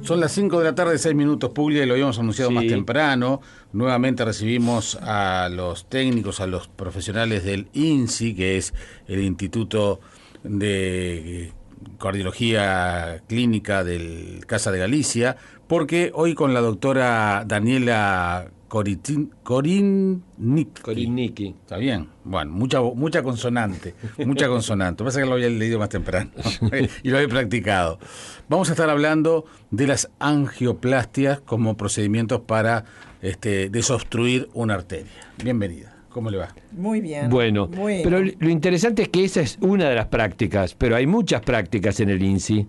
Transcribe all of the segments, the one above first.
Son las 5 de la tarde, 6 minutos, Puglia, y lo habíamos anunciado más temprano. Nuevamente recibimos a los técnicos, a los profesionales del INSI, que es el Instituto de Cardiología Clínica del Casa de Galicia, porque hoy con la doctora Daniela Korinnicki. ¿Está bien? Bueno, mucha consonante. Pasa que lo había leído más temprano y lo había practicado. Vamos a estar hablando de las angioplastias como procedimientos para desobstruir una arteria. Bienvenida. ¿Cómo le va? Muy bien. Bueno, pero lo interesante es que esa es una de las prácticas, pero hay muchas prácticas en el INSI.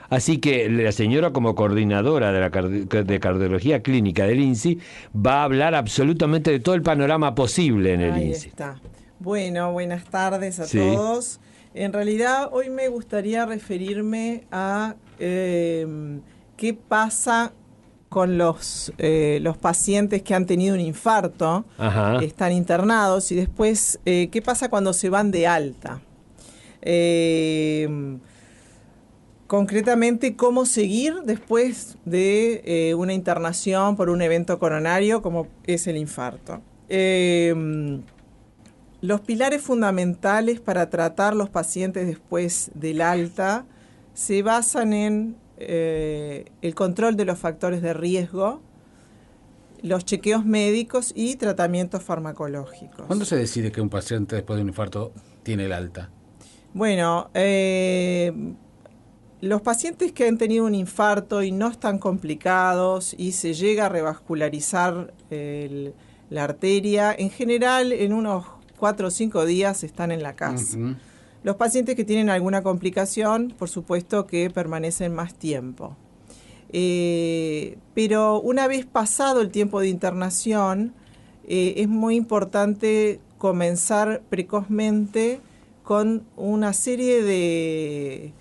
Así que la señora, como coordinadora de cardiología clínica del INSI, va a hablar absolutamente de todo el panorama posible en el INSI. Ahí está. Bueno, buenas tardes a todos. En realidad, hoy me gustaría referirme a qué pasa con los pacientes que han tenido un infarto, que están internados, y después qué pasa cuando se van de alta. Concretamente, cómo seguir después de una internación por un evento coronario como es el infarto. Los pilares fundamentales para tratar los pacientes después del alta se basan en el control de los factores de riesgo, los chequeos médicos y tratamientos farmacológicos. ¿Cuándo se decide que un paciente después de un infarto tiene el alta? Bueno, los pacientes que han tenido un infarto y no están complicados y se llega a revascularizar la arteria, en general en unos 4 o 5 días están en la casa. Uh-huh. Los pacientes que tienen alguna complicación, por supuesto que permanecen más tiempo. Pero una vez pasado el tiempo de internación, es muy importante comenzar precozmente con una serie de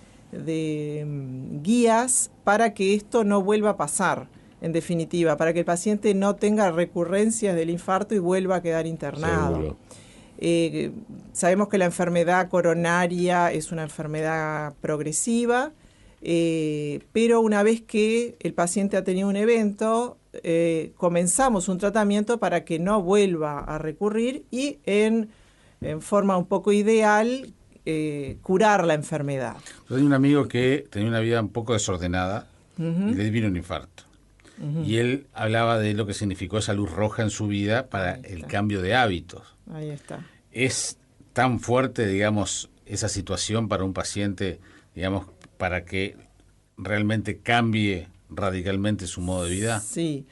guías para que esto no vuelva a pasar, en definitiva, para que el paciente no tenga recurrencias del infarto y vuelva a quedar internado. Sabemos que la enfermedad coronaria es una enfermedad progresiva, pero una vez que el paciente ha tenido un evento, comenzamos un tratamiento para que no vuelva a recurrir y en forma un poco ideal curar la enfermedad. Yo tenía un amigo que tenía una vida un poco desordenada y le vino un infarto. Y él hablaba de lo que significó esa luz roja en su vida para el cambio de hábitos. Ahí está. ¿Es tan fuerte, digamos, esa situación para un paciente, digamos, para que realmente cambie radicalmente su modo de vida? Sí.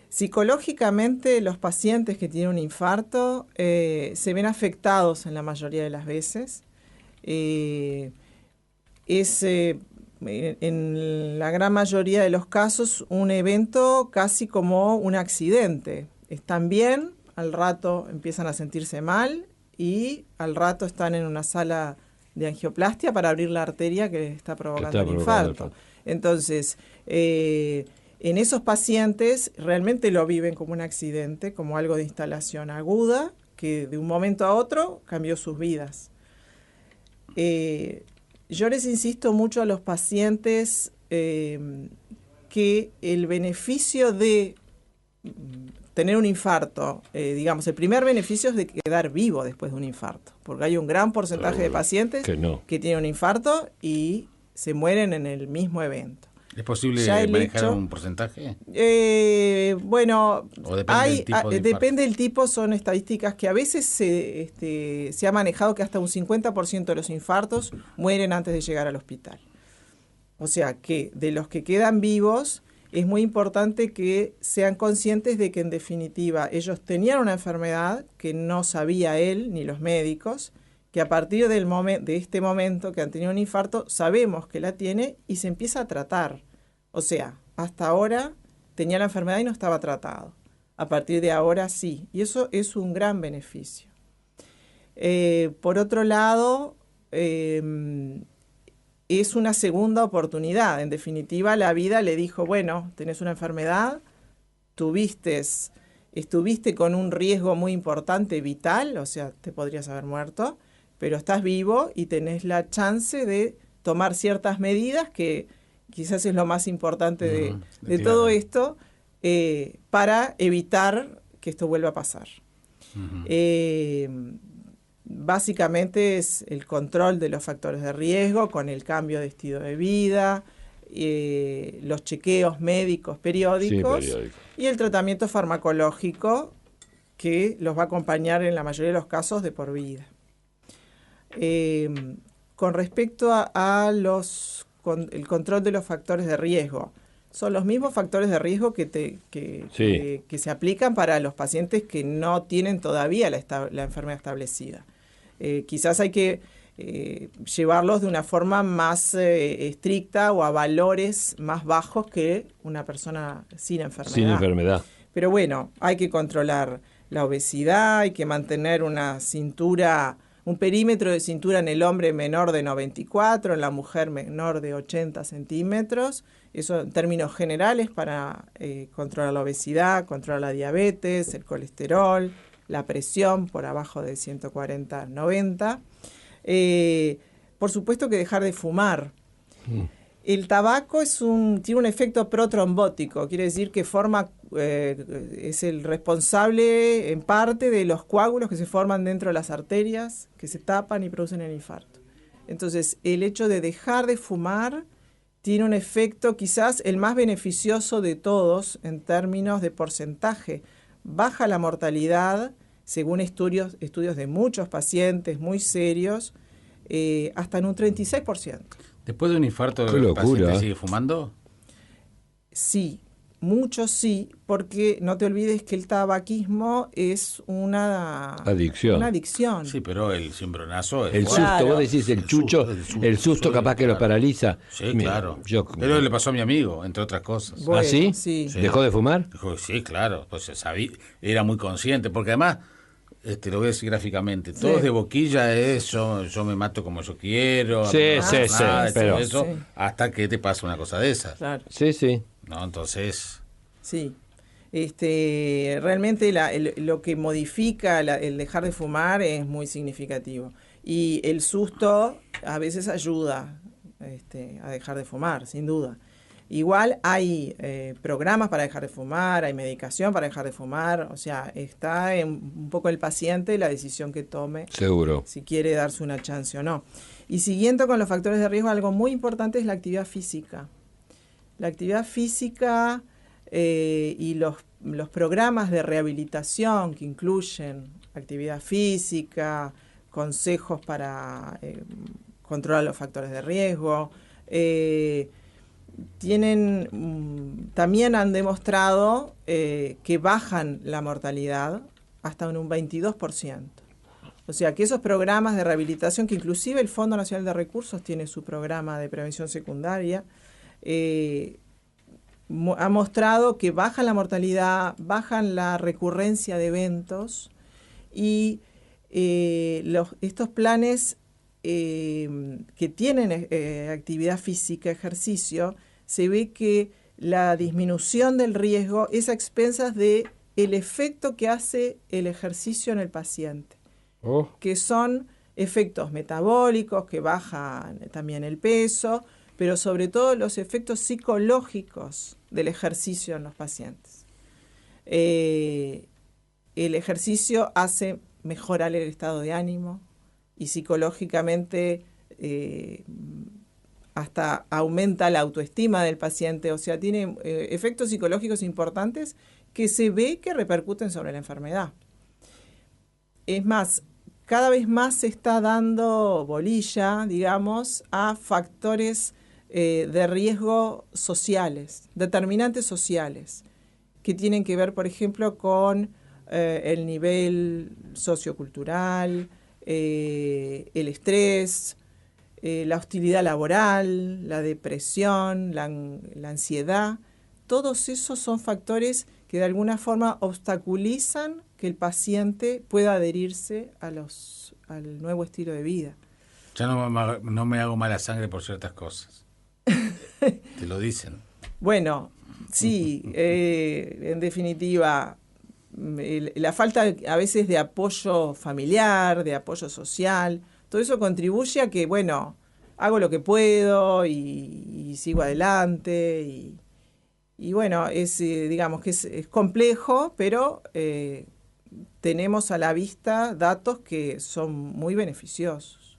Psicológicamente, los pacientes que tienen un infarto se ven afectados en la mayoría de las veces. En la gran mayoría de los casos, un evento casi como un accidente. Están bien, al rato empiezan a sentirse mal y al rato están en una sala de angioplastia para abrir la arteria que está provocando el infarto. Entonces, en esos pacientes realmente lo viven como un accidente, como algo de instalación aguda, que de un momento a otro cambió sus vidas. Yo les insisto mucho a los pacientes que el beneficio de tener un infarto, digamos, el primer beneficio es de quedar vivo después de un infarto, porque hay un gran porcentaje de pacientes que tienen un infarto y se mueren en el mismo evento. ¿Es posible manejar un porcentaje? Bueno, depende del tipo, son estadísticas que a veces se ha manejado que hasta un 50% de los infartos mueren antes de llegar al hospital. O sea que de los que quedan vivos, es muy importante que sean conscientes de que en definitiva ellos tenían una enfermedad que no sabía él ni los médicos, que a partir de este momento que han tenido un infarto, sabemos que la tiene y se empieza a tratar. O sea, hasta ahora tenía la enfermedad y no estaba tratado. A partir de ahora sí, y eso es un gran beneficio. Por otro lado, es una segunda oportunidad. En definitiva, la vida le dijo, bueno, tenés una enfermedad, tuviste estuviste con un riesgo muy importante vital, o sea, te podrías haber muerto, pero estás vivo y tenés la chance de tomar ciertas medidas que quizás es lo más importante de todo esto, para evitar que esto vuelva a pasar. Básicamente es el control de los factores de riesgo con el cambio de estilo de vida, los chequeos médicos periódicos, y el tratamiento farmacológico que los va a acompañar en la mayoría de los casos de por vida. Con respecto el control de los factores de riesgo, son los mismos factores de riesgo que se aplican para los pacientes que no tienen todavía la enfermedad establecida. Quizás hay que llevarlos de una forma más estricta o a valores más bajos que una persona sin enfermedad. Pero bueno, hay que controlar la obesidad, hay que mantener un perímetro de cintura en el hombre menor de 94, en la mujer menor de 80 centímetros. Eso en términos generales para controlar la obesidad, controlar la diabetes, el colesterol, la presión por abajo de 140/90. Por supuesto que dejar de fumar. El tabaco tiene un efecto protrombótico, quiere decir que es el responsable en parte de los coágulos que se forman dentro de las arterias, que se tapan y producen el infarto. Entonces, el hecho de dejar de fumar tiene un efecto quizás el más beneficioso de todos en términos de porcentaje. Baja la mortalidad, según estudios de muchos pacientes muy serios, hasta en un 36%. ¿Después de un infarto el paciente sigue fumando? Sí, muchos sí, porque no te olvides que el tabaquismo es una adicción. Sí, pero el cimbronazo es el fuerte. susto, vos decís el susto capaz que lo paraliza. Sí, claro. Pero le pasó a mi amigo, entre otras cosas. Bueno, ¿sí? Sí. ¿Dejó de fumar? Sí, claro, pues era muy consciente, porque además, lo voy a decir gráficamente, todos de boquilla es yo me mato como yo quiero, pero eso, hasta que te pasa una cosa de esas. Claro. Sí. No, entonces... Sí. Realmente lo que modifica el dejar de fumar es muy significativo. Y el susto a veces ayuda a dejar de fumar, sin duda. Igual hay programas para dejar de fumar, hay medicación para dejar de fumar, o sea, está en un poco el paciente la decisión que tome. Seguro. Si quiere darse una chance o no. Y siguiendo con los factores de riesgo, algo muy importante es la actividad física. La actividad física y los programas de rehabilitación que incluyen actividad física, consejos para controlar los factores de riesgo, también han demostrado que bajan la mortalidad hasta en un 22%. O sea que esos programas de rehabilitación, que inclusive el Fondo Nacional de Recursos tiene su programa de prevención secundaria, ha mostrado que bajan la mortalidad, bajan la recurrencia de eventos y estos planes que tienen actividad física, ejercicio, se ve que la disminución del riesgo es a expensas de el efecto que hace el ejercicio en el paciente, que son efectos metabólicos que bajan también el peso, pero sobre todo los efectos psicológicos del ejercicio en los pacientes. El ejercicio hace mejorar el estado de ánimo y psicológicamente hasta aumenta la autoestima del paciente, o sea, tiene efectos psicológicos importantes que se ve que repercuten sobre la enfermedad. Es más, cada vez más se está dando bolilla, digamos, a factores de riesgo sociales, determinantes sociales, que tienen que ver, por ejemplo, con el nivel sociocultural, el estrés, la hostilidad laboral, la depresión, la ansiedad. Todos esos son factores que de alguna forma obstaculizan que el paciente pueda adherirse al nuevo estilo de vida. Ya no me hago mala sangre por ciertas cosas. Te lo dicen. Bueno, sí, en definitiva, la falta a veces de apoyo familiar, de apoyo social, todo eso contribuye a que, bueno, hago lo que puedo y sigo adelante y bueno, digamos que es complejo, pero tenemos a la vista datos que son muy beneficiosos.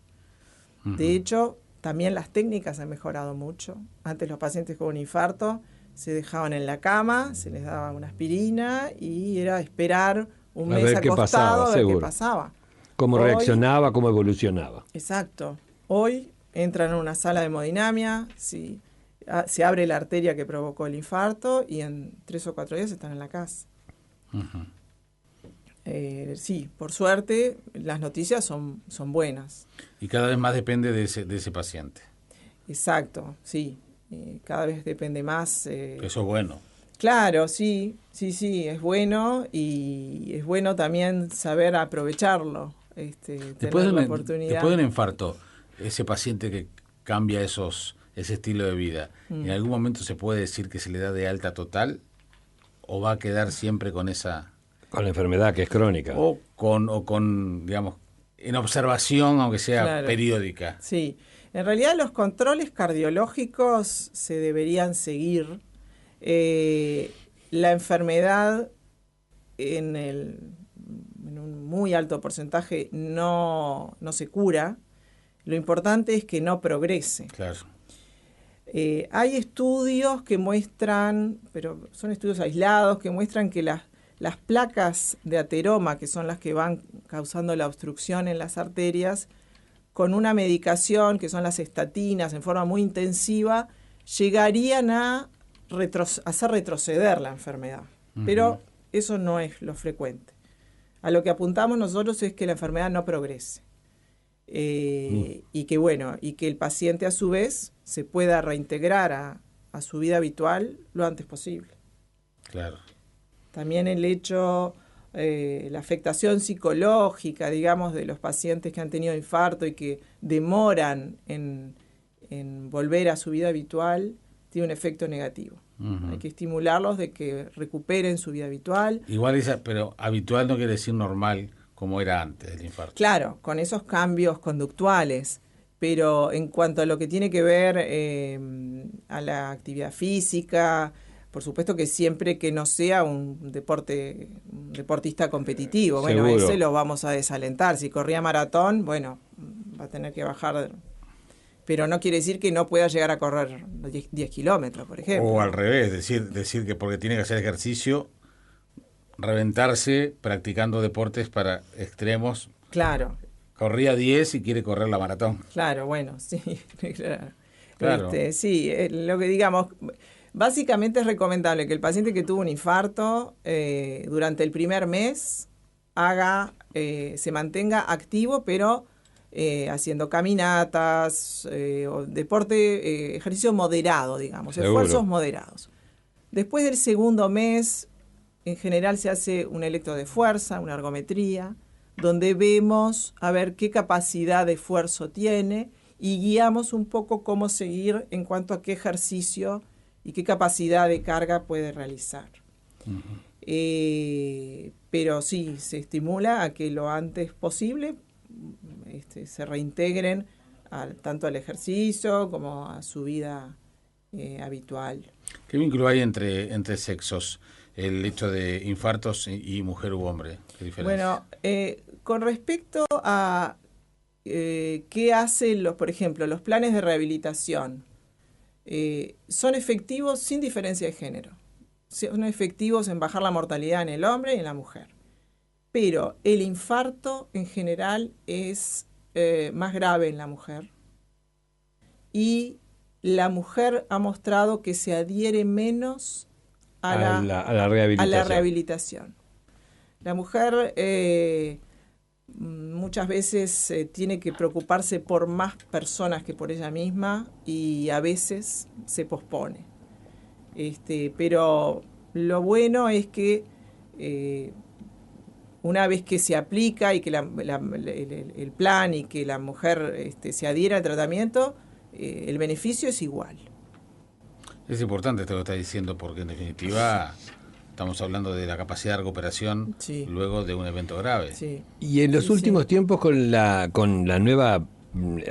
Uh-huh. De hecho, también las técnicas han mejorado mucho. Antes los pacientes con un infarto se dejaban en la cama, se les daba una aspirina y era esperar un mes acostado a ver qué pasaba. Cómo reaccionaba, cómo evolucionaba. Exacto. Hoy entran en una sala de hemodinamia, se abre la arteria que provocó el infarto y en 3 o 4 días están en la casa. Uh-huh. Sí, por suerte las noticias son buenas. Y cada vez más depende de ese paciente. Exacto, sí. Cada vez depende más. Eso es bueno. Claro, sí, es bueno y es bueno también saber aprovecharlo. Después de un infarto, ese paciente que cambia ese estilo de vida, ¿en algún momento se puede decir que se le da de alta total o va a quedar siempre con esa... Con la enfermedad que es crónica. O con digamos, en observación, aunque sea periódica. Sí, en realidad los controles cardiológicos se deberían seguir. La enfermedad en un muy alto porcentaje no se cura. Lo importante es que no progrese. Claro. Hay estudios que muestran, pero son estudios aislados, que muestran que las placas de ateroma, que son las que van causando la obstrucción en las arterias, con una medicación, que son las estatinas, en forma muy intensiva, llegarían a hacer retroceder la enfermedad. Uh-huh. Pero eso no es lo frecuente. A lo que apuntamos nosotros es que la enfermedad no progrese. Y que el paciente a su vez se pueda reintegrar a su vida habitual lo antes posible. Claro. También el hecho, la afectación psicológica, digamos, de los pacientes que han tenido infarto y que demoran en volver a su vida habitual, tiene un efecto negativo. Uh-huh. Hay que estimularlos de que recuperen su vida habitual. Igual, pero habitual no quiere decir normal como era antes del infarto. Claro, con esos cambios conductuales. Pero en cuanto a lo que tiene que ver a la actividad física, por supuesto que siempre que no sea un deportista competitivo, bueno, seguro. Ese lo vamos a desalentar. Si corría maratón, bueno, va a tener que bajar, pero no quiere decir que no pueda llegar a correr 10 kilómetros, por ejemplo. O al revés, decir que porque tiene que hacer ejercicio, reventarse practicando deportes para extremos. Claro. Corría 10 y quiere correr la maratón. Claro, bueno, sí, claro. Sí, lo que digamos... Básicamente es recomendable que el paciente que tuvo un infarto durante el primer mes se mantenga activo, pero haciendo caminatas, o deporte, ejercicio moderado, digamos, seguro. Esfuerzos moderados. Después del segundo mes, en general se hace un electro de fuerza, una ergometría, donde vemos a ver qué capacidad de esfuerzo tiene y guiamos un poco cómo seguir en cuanto a qué ejercicio y qué capacidad de carga puede realizar. Uh-huh. Pero sí, se estimula a que lo antes posible se reintegren tanto al ejercicio como a su vida habitual. ¿Qué vínculo hay entre sexos? El hecho de infartos y mujer u hombre. ¿Qué diferencia? Bueno, con respecto a qué hacen por ejemplo, los planes de rehabilitación, son efectivos sin diferencia de género. Son efectivos en bajar la mortalidad en el hombre y en la mujer. Pero el infarto en general es más grave en la mujer. Y la mujer ha mostrado que se adhiere menos a la rehabilitación. La mujer muchas veces tiene que preocuparse por más personas que por ella misma y a veces se pospone. Pero lo bueno es que una vez que se aplica y que el plan y que la mujer se adhiera al tratamiento, el beneficio es igual. Es importante esto que está diciendo porque en definitiva estamos hablando de la capacidad de recuperación luego de un evento grave. Sí. Y en los últimos tiempos con la nueva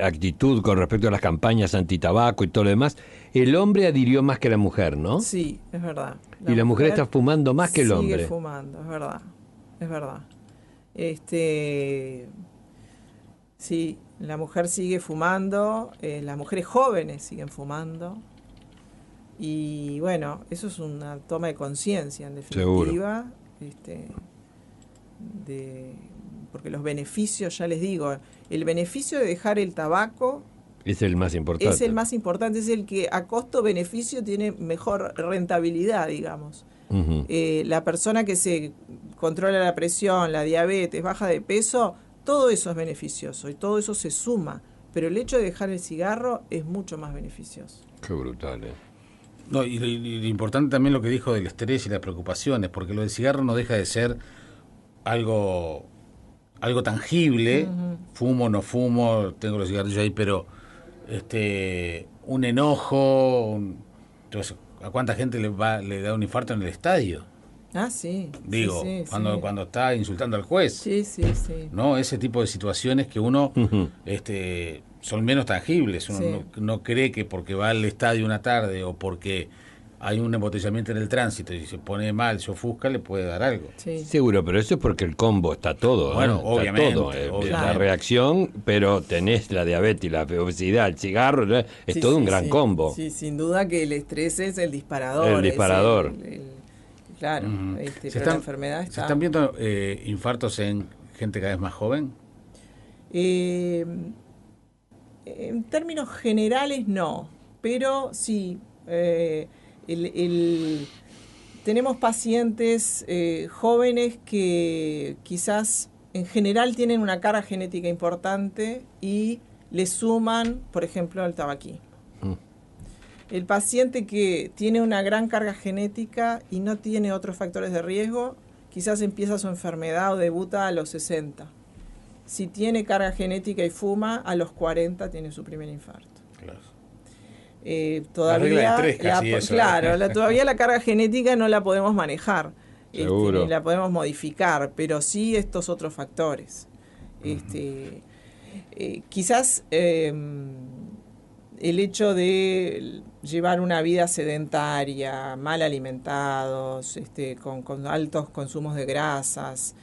actitud con respecto a las campañas antitabaco y todo lo demás, el hombre adhirió más que la mujer, ¿no? Sí, es verdad. La mujer está fumando más que el hombre. Sigue fumando, es verdad. Sí, la mujer sigue fumando, las mujeres jóvenes siguen fumando. Y bueno, eso es una toma de conciencia, en definitiva. Porque los beneficios, ya les digo, el beneficio de dejar el tabaco es el más importante. Es el más importante, es el que a costo-beneficio tiene mejor rentabilidad, digamos. Uh-huh. La persona que se controla la presión, la diabetes, baja de peso, todo eso es beneficioso y todo eso se suma. Pero el hecho de dejar el cigarro es mucho más beneficioso. Qué brutal, No, y lo importante también lo que dijo del estrés y las preocupaciones, porque lo del cigarro no deja de ser algo tangible. Uh-huh. Fumo, no fumo, tengo los cigarrillos ahí, pero un enojo. Entonces, ¿a cuánta gente le da un infarto en el estadio? Ah, sí. Digo, sí, cuando está insultando al juez. Sí. ¿No? Ese tipo de situaciones que uno uh-huh. Son menos tangibles. Uno no cree que porque va al estadio una tarde o porque hay un embotellamiento en el tránsito y se pone mal, se ofusca, le puede dar algo. Sí. Seguro, pero eso es porque el combo está todo. Bueno, obviamente. Está todo, la reacción, pero tenés la diabetes, la obesidad, el cigarro, es todo un gran combo. Sí, sin duda que el estrés es el disparador. El disparador. Claro, uh-huh. Pero la enfermedad está... ¿Se están viendo infartos en gente cada vez más joven? En términos generales no, pero sí... tenemos pacientes jóvenes que quizás en general tienen una carga genética importante y le suman, por ejemplo, el tabaquismo. El paciente que tiene una gran carga genética y no tiene otros factores de riesgo, quizás empieza su enfermedad o debuta a los 60. Si tiene carga genética y fuma, a los 40 tiene su primer infarto. Claro. Todavía todavía la carga genética no la podemos manejar, ni la podemos modificar, pero sí estos otros factores. Quizás el hecho de llevar una vida sedentaria, mal alimentados, con altos consumos de grasas,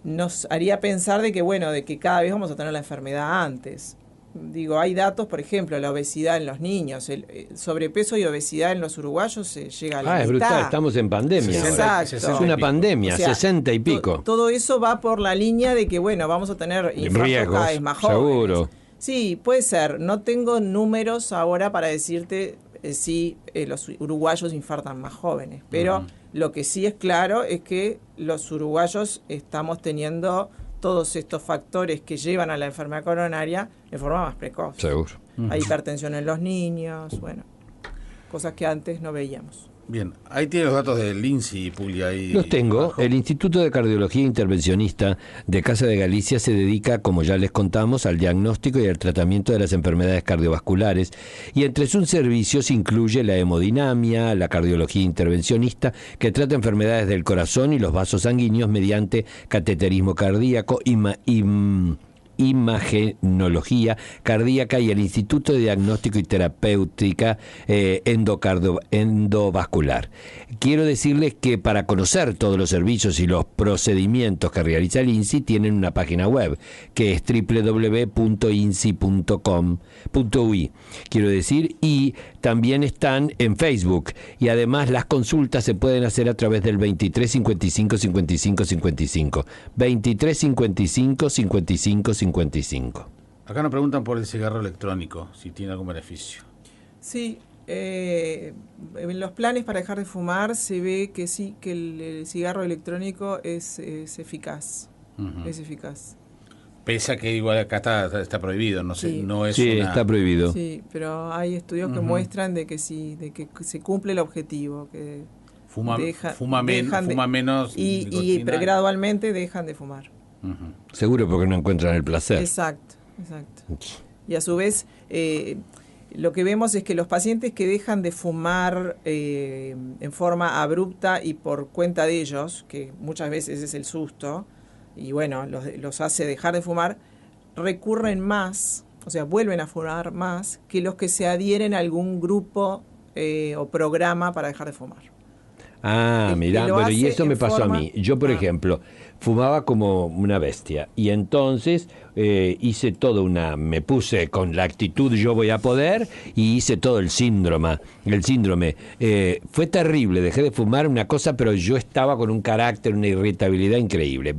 nos haría pensar de que cada vez vamos a tener la enfermedad antes. Digo, hay datos, por ejemplo, la obesidad en los niños, el sobrepeso y obesidad en los uruguayos se llega a la mitad. Es brutal, estamos en pandemia. Exacto. Es una pandemia, 60 y pico. Todo eso va por la línea de que, vamos a tener infartos cada vez más jóvenes. Seguro. Sí, puede ser. No tengo números ahora para decirte si los uruguayos infartan más jóvenes, pero lo que sí es claro es que los uruguayos estamos teniendo todos estos factores que llevan a la enfermedad coronaria de forma más precoz. Seguro. Hay hipertensión en los niños, cosas que antes no veíamos. Bien, ahí tiene los datos del INSI, Puglia. Los tengo. Abajo. El Instituto de Cardiología Intervencionista de Casa de Galicia se dedica, como ya les contamos, al diagnóstico y al tratamiento de las enfermedades cardiovasculares, y entre sus servicios incluye la hemodinamia, la cardiología intervencionista, que trata enfermedades del corazón y los vasos sanguíneos mediante cateterismo cardíaco, imagenología cardíaca, y el Instituto de Diagnóstico y Terapéutica Endovascular. Quiero decirles que para conocer todos los servicios y los procedimientos que realiza el INSI tienen una página web que es www.insi.com.ui. Quiero decir, y también están en Facebook, y además las consultas se pueden hacer a través del 23 55 55 55 23 55 55 55. Acá nos preguntan por el cigarro electrónico, si tiene algún beneficio. Sí, en los planes para dejar de fumar se ve que sí, que el cigarro electrónico es eficaz. Es eficaz. Pese a que igual acá está prohibido, no sé, no es está prohibido. Sí, pero hay estudios que muestran de que sí, de que se cumple el objetivo, que fuma menos y gradualmente dejan de fumar. Seguro porque no encuentran el placer. Exacto. Y a su vez lo que vemos es que los pacientes que dejan de fumar en forma abrupta y por cuenta de ellos, que muchas veces es el susto, y bueno, los hace dejar de fumar, recurren más, o sea, vuelven a fumar más que los que se adhieren a algún grupo o programa para dejar de fumar. Ah, mirá, bueno, y eso me pasó a mí. Yo, por ejemplo, fumaba como una bestia y entonces hice me puse con la actitud yo voy a poder y hice todo el síndrome. Fue terrible, dejé de fumar una cosa, pero yo estaba con un carácter, una irritabilidad increíble.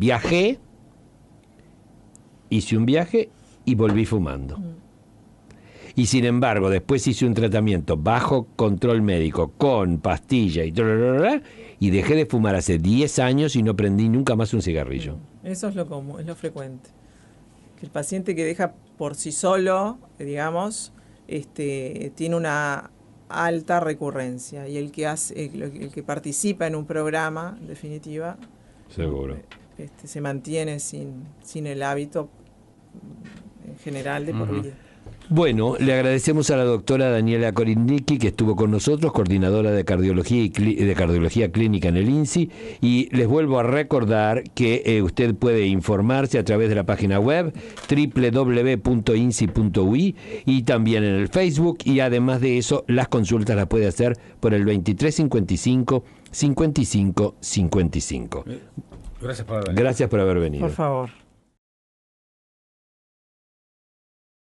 Hice un viaje y volví fumando. Y sin embargo, después hice un tratamiento bajo control médico, con pastilla y dejé de fumar hace 10 años y no prendí nunca más un cigarrillo. Eso es lo común, es lo frecuente. Que el paciente que deja por sí solo, digamos, tiene una alta recurrencia. Y el que participa en un programa, en definitiva, seguro, se mantiene sin el hábito en general de por vida. Bueno, le agradecemos a la doctora Daniela Corindicchi, que estuvo con nosotros, coordinadora de cardiología clínica en el INSI, y les vuelvo a recordar que usted puede informarse a través de la página web www.insi.ui y también en el Facebook, y además de eso las consultas las puede hacer por el 2355 55 55. Gracias por haber venido. Por favor.